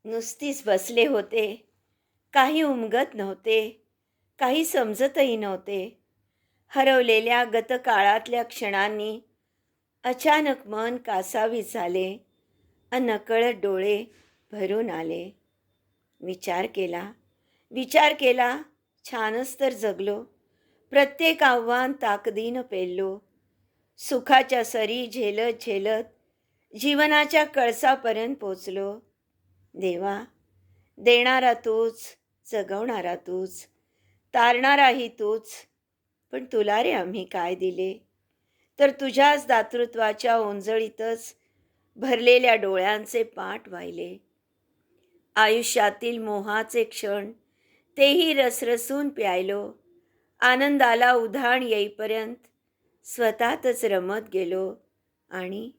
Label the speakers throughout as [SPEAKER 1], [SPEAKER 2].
[SPEAKER 1] नुसतीच बसले होते. काही उमगत नव्हते. काही समजतही नव्हते. हरवलेल्या गतकाळातल्या क्षणांनी अचानक मन कासावीस झाले. नकळत डोळे भरून आले. विचार केला, विचार केला. छानच तर जगलो. प्रत्येक आव्हान ताकदीनं पेललो. सुखाच्या सरी झेलत झेलत जीवनाच्या कळसापर्यंत पोचलो. देवा, देणारा तूच, जगवणारा तूच, तारणाराही तूच. पण तुला रे आम्ही काय दिले? तर तुझ्याच दातृत्वाच्या ओंजळीतच भरलेल्या डोळ्यांचे पाठ वाहिले. आयुष्यातील मोहाचे क्षण तेही रसरसून प्यायलो. आनंदाला उधाण येईपर्यंत स्वतःतच रमत गेलो. आणि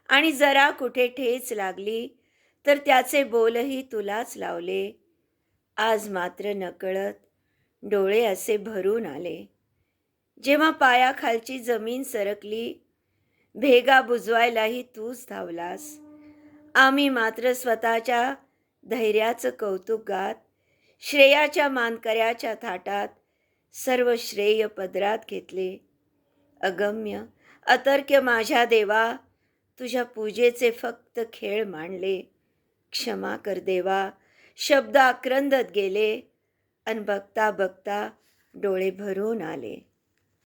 [SPEAKER 1] आणि जरा कुठे ठेच लागली तर त्याचे बोलही तुलाच लावले. आज मात्र नकळत डोळे असे भरून आले. जेव्हा पायाखालची जमीन सरकली, भेगा बुजवायलाही तूच धावलास. आम्ही मात्र स्वतःच्या धैर्याचं कौतुक गात, श्रेयाच्या मानकऱ्याच्या थाटात सर्व श्रेय पदरात घेतले. अगम्य अतर्क्य माझ्या देवा, तुझ्या पूजेचे फक्त खेळ मांडले. क्षमा कर देवा, शब्द आक्रंदत गेले. अन बघता बघता डोळे भरून आले.